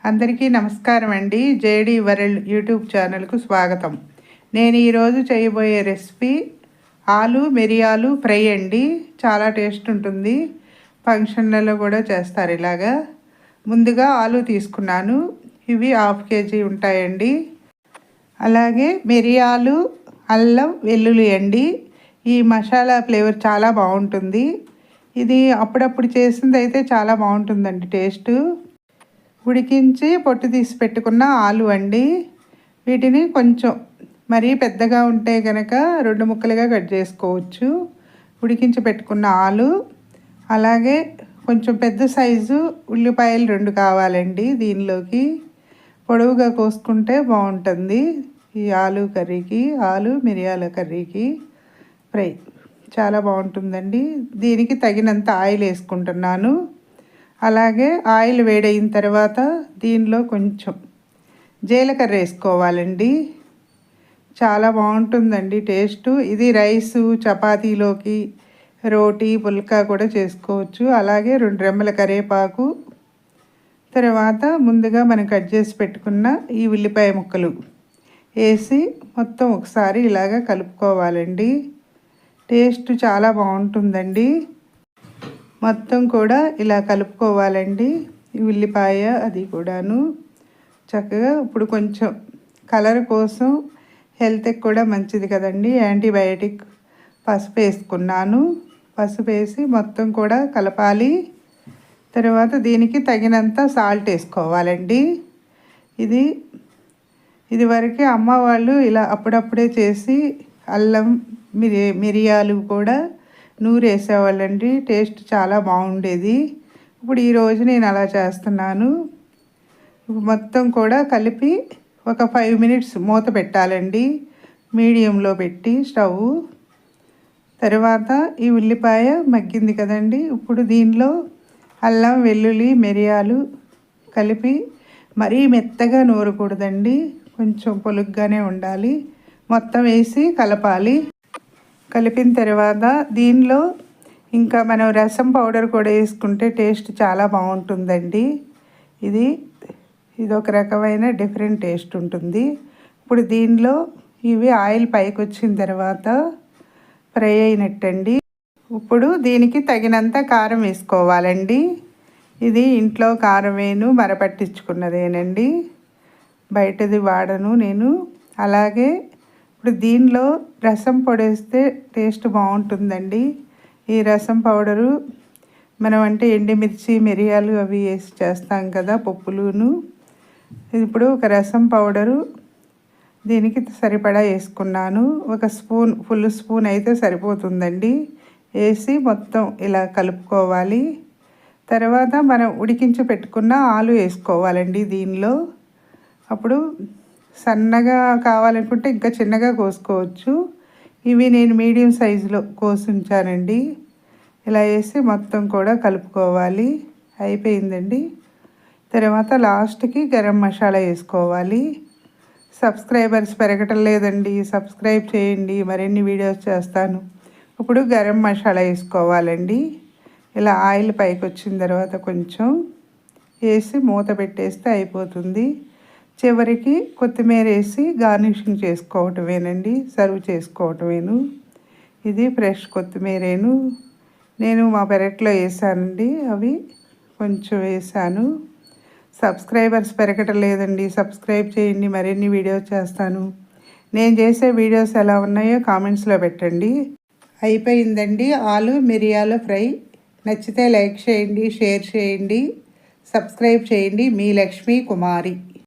అందరికీ నమస్కారం అండి. జేడి వరల్డ్ యూట్యూబ్ ఛానల్కు స్వాగతం. నేను ఈరోజు చేయబోయే రెసిపీ ఆలు మిరియాలు ఫ్రై అండి. చాలా టేస్ట్ ఉంటుంది. ఫంక్షన్లలో కూడా చేస్తారు ఇలాగా. ముందుగా ఆలు తీసుకున్నాను. ఇవి 1/2 kg ఉంటాయండి. అలాగే మిరియాలు, అల్లం, వెల్లుల్లి అండి. ఈ మసాలా ఫ్లేవర్ చాలా బాగుంటుంది. ఇది అప్పుడప్పుడు చేసింది అయితే చాలా బాగుంటుందండి టేస్టు. ఉడికించి పొట్టు తీసి పెట్టుకున్న ఆలు అండి. వీటిని కొంచెం మరీ పెద్దగా ఉంటే కనుక 2 ముక్కలుగా కట్ చేసుకోవచ్చు. ఉడికించి పెట్టుకున్న ఆలు, అలాగే కొంచెం పెద్ద సైజు ఉల్లిపాయలు 2 కావాలండి. దీనిలోకి పొడవుగా కోసుకుంటే బాగుంటుంది ఈ ఆలు కర్రీకి. ఆలు మిరియాల కర్రీకి ఫ్రై చాలా బాగుంటుందండి. దీనికి తగినంత ఆయిల్ వేసుకుంటున్నాను. అలాగే ఆయిల్ వేడైన తర్వాత దీనిలో కొంచెం జీలకర్ర వేసుకోవాలండి. చాలా బాగుంటుందండి టేస్టు. ఇది రైసు, చపాతీలోకి, రోటీ, పుల్కా కూడా చేసుకోవచ్చు. అలాగే 2 రెమ్మల కరివేపాకు, తర్వాత ముందుగా మనం కట్ చేసి పెట్టుకున్న ఈ ఉల్లిపాయ ముక్కలు వేసి మొత్తం ఒకసారి ఇలాగ కలుపుకోవాలండి. టేస్ట్ చాలా బాగుంటుందండి. మొత్తం కూడా ఇలా కలుపుకోవాలండి. ఉల్లిపాయ అది కూడాను చక్కగా. ఇప్పుడు కొంచెం కలర్ కోసం, హెల్త్కి కూడా మంచిది కదండి, యాంటీబయాటిక్ పసుపు వేసుకున్నాను. పసుపు వేసి మొత్తం కూడా కలపాలి. తర్వాత దీనికి తగినంత సాల్ట్ వేసుకోవాలండి. ఇది వరకే అమ్మ వాళ్ళు ఇలా అప్పుడప్పుడే చేసి అల్లం మిరియాలు కూడా నూరేసేవాళ్ళండి. టేస్ట్ చాలా బాగుండేది. ఇప్పుడు ఈరోజు నేను అలా చేస్తున్నాను. మొత్తం కూడా కలిపి ఒక 5 minutes మూత పెట్టాలండి, మీడియంలో పెట్టి స్టవ్. తర్వాత ఈ ఉల్లిపాయ మగ్గింది కదండి. ఇప్పుడు దీనిలో అల్లం, వెల్లుల్లి, మిరియాలు కలిపి మరీ మెత్తగా నూరకూడదండి, కొంచెం పొలుగ్గానే ఉండాలి. మొత్తం వేసి కలపాలి. కలిపిన తర్వాత దీనిలో ఇంకా మనం రసం పౌడర్ కూడా వేసుకుంటే టేస్ట్ చాలా బాగుంటుందండి. ఇది ఒక రకమైన డిఫరెంట్ టేస్ట్ ఉంటుంది. ఇప్పుడు దీనిలో ఇవి ఆయిల్ పైకి వచ్చిన తర్వాత ఫ్రై అయినట్టండి. ఇప్పుడు దీనికి తగినంత కారం వేసుకోవాలండి. ఇది ఇంట్లో కారమేను మరపట్టించుకున్నదేనండి, బయటది వాడను నేను. అలాగే ఇప్పుడు దీనిలో రసం పొడేస్తే టేస్ట్ బాగుంటుందండి. ఈ రసం పౌడరు మనం అంటే ఎండుమిర్చి, మిరియాలు అవి వేసి చేస్తాం కదా, పప్పులును. ఇప్పుడు ఒక రసం పౌడరు దీనికి సరిపడా వేసుకున్నాను. ఒక స్పూన్, ఫుల్ స్పూన్ అయితే సరిపోతుందండి. వేసి మొత్తం ఇలా కలుపుకోవాలి. తర్వాత మనం ఉడికించి పెట్టుకున్న ఆలు వేసుకోవాలండి దీనిలో. అప్పుడు సన్నగా కావాలనుకుంటే ఇంకా చిన్నగా కోసుకోవచ్చు. ఇవి నేను మీడియం సైజులో కోసి ఉంచానండి. ఇలా వేసి మొత్తం కూడా కలుపుకోవాలి. అయిపోయిందండి. తర్వాత లాస్ట్కి గరం మసాలా వేసుకోవాలి. సబ్స్క్రైబర్స్ పెరగటం లేదండి, సబ్స్క్రైబ్ చేయండి, మరిన్ని వీడియోస్ చేస్తాను. ఇప్పుడు గరం మసాలా వేసుకోవాలండి. ఇలా ఆయిల్ పైకి వచ్చిన తర్వాత కొంచెం వేసి మూత పెట్టేస్తే అయిపోతుంది. చివరికి కొత్తిమీర వేసి గార్నిషింగ్ చేసుకోవటమేనండి, సర్వ్ చేసుకోవటమేను. ఇది ఫ్రెష్ కొత్తిమీరేను, నేను మా పెరట్లో వేసానండి. అవి కొంచెం వేసాను. సబ్స్క్రైబర్స్ పెరగటం లేదండి, సబ్స్క్రైబ్ చేయండి, మరిన్ని వీడియోస్ చేస్తాను. నేను చేసే వీడియోస్ ఎలా ఉన్నాయో కామెంట్స్లో పెట్టండి. అయిపోయిందండి ఆలు మిరియాల ఫ్రై. నచ్చితే లైక్ చేయండి, షేర్ చేయండి, సబ్స్క్రైబ్ చేయండి. మీ లక్ష్మీ కుమారి.